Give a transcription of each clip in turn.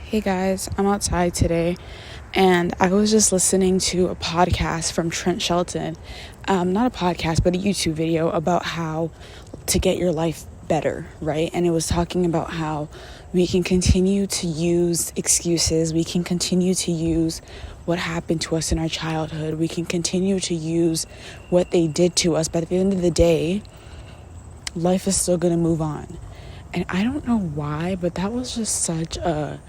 Hey guys, I'm outside today and I was just listening to a podcast from Trent Shelton. Not a podcast, but a YouTube video about how to get your life better, right? And it was talking about how we can continue to use excuses. We can continue to use what happened to us in our childhood. We can continue to use what they did to us. But at the end of the day, life is still going to move on. And I don't know why, but that was just such a...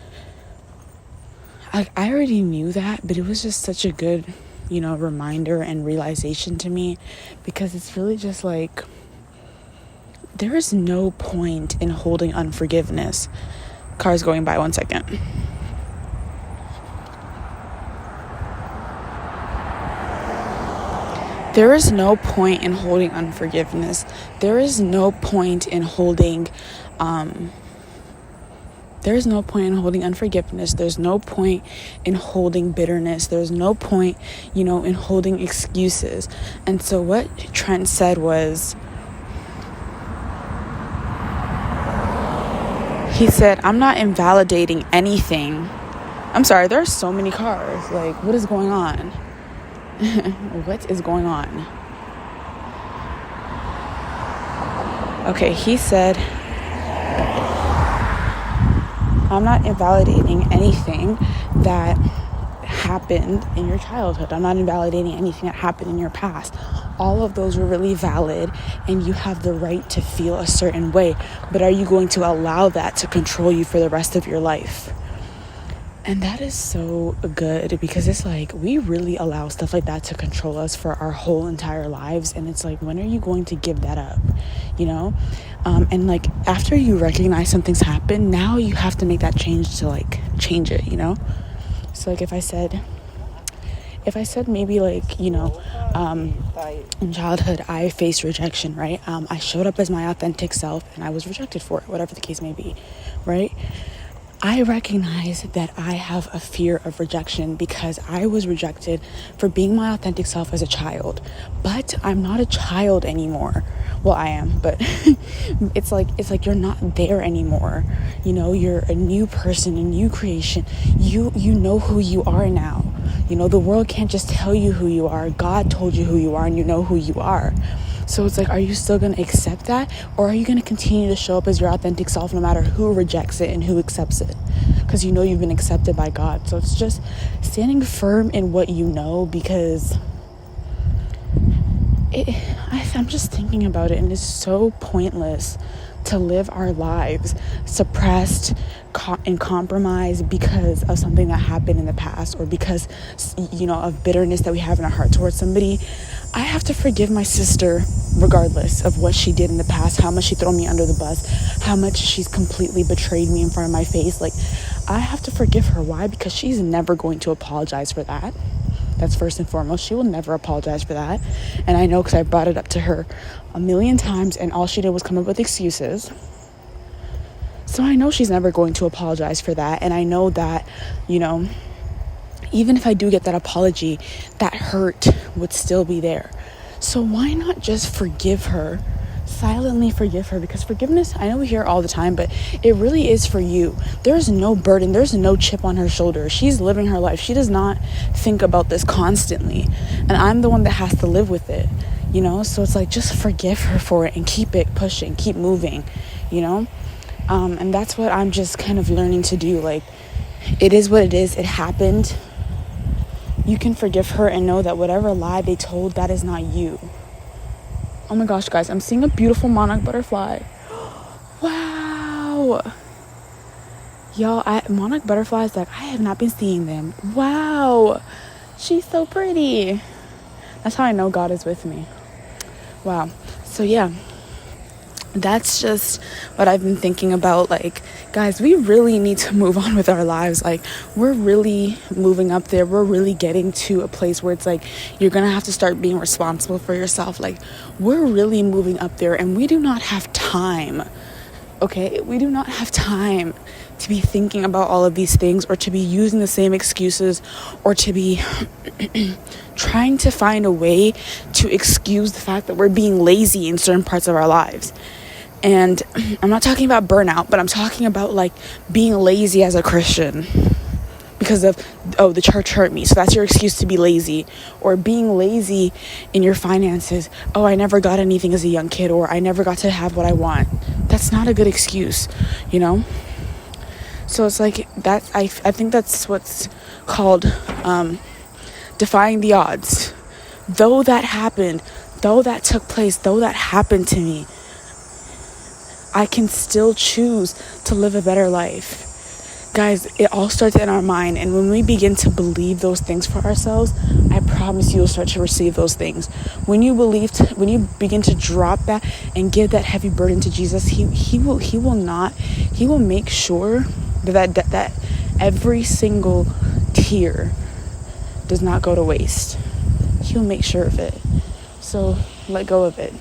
I already knew that, but it was just such a good, reminder and realization to me, because it's really just like, there is no point in holding unforgiveness. Car's going by, 1 second. There is no point in holding unforgiveness. There is no point in holding, There's no point in holding unforgiveness. There's no point in holding bitterness. There's no point, in holding excuses. And so what Trent said was, he said, I'm not invalidating anything. I'm sorry, there are so many cars. Like, what is going on? What is going on? Okay, he said, I'm not invalidating anything that happened in your childhood. I'm not invalidating anything that happened in your past. All of those were really valid, and you have the right to feel a certain way. But are you going to allow that to control you for the rest of your life? And that is so good, because it's like we really allow stuff like that to control us for our whole entire lives. And it's like, when are you going to give that up? And like, after you recognize something's happened, now you have to make that change to like change it, So like if I said maybe like, in childhood I faced rejection, right? I showed up as my authentic self and I was rejected for it, whatever the case may be, right? I recognize that I have a fear of rejection because I was rejected for being my authentic self as a child. But I'm not a child anymore. Well, I am, but it's like you're not there anymore. You're a new person, a new creation. You know who you are now. The world can't just tell you who you are. God told you who you are, and you know who you are. So it's like, are you still going to accept that? Or are you going to continue to show up as your authentic self no matter who rejects it and who accepts it? Because you've been accepted by God. So it's just standing firm in what you know, because I'm just thinking about it, and it's so pointless to live our lives suppressed and compromised because of something that happened in the past, or because of bitterness that we have in our heart towards somebody. I have to forgive my sister regardless of what she did in the past, how much she threw me under the bus, how much she's completely betrayed me in front of my face. Like, I have to forgive her. Why? Because she's never going to apologize for that. That's first and foremost. She will never apologize for that. And I know, because I brought it up to her a million times, and all she did was come up with excuses. So I know she's never going to apologize for that. And I know that, even if I do get that apology, that hurt would still be there. So why not just forgive her? Silently forgive her, because forgiveness, I know we hear it all the time, but it really is for you. There's no burden, there's no chip on her shoulder. She's living her life. She does not think about this constantly, and I'm the one that has to live with it, so it's like, just forgive her for it and keep it pushing, keep moving, and that's what I'm just kind of learning to do. Like, it is what it is. It happened. You can forgive her and know that whatever lie they told, that is not you. Oh my gosh, guys, I'm seeing a beautiful monarch butterfly. Wow. Y'all, monarch butterflies, like, I have not been seeing them. Wow. She's so pretty. That's how I know God is with me. Wow. So yeah, that's just what I've been thinking about. Like, guys, we really need to move on with our lives. Like, we're really moving up there. We're really getting to a place where it's like, you're gonna have to start being responsible for yourself. Like, we're really moving up there, and we do not have time Okay, we do not have time to be thinking about all of these things, or to be using the same excuses, or to be trying to find a way to excuse the fact that we're being lazy in certain parts of our lives. And I'm not talking about burnout, but I'm talking about like being lazy as a Christian because of, oh, the church hurt me, so that's your excuse to be lazy. Or being lazy in your finances. Oh, I never got anything as a young kid, or I never got to have what I want. That's not a good excuse, you know? So it's like that. I think that's what's called defying the odds. Though that happened, though that took place, though that happened to me, I can still choose to live a better life. Guys, it all starts in our mind, and when we begin to believe those things for ourselves, I promise you'll start to receive those things. When you begin to drop that and give that heavy burden to Jesus, he will make sure that every single tear does not go to waste. He'll make sure of it. So let go of it.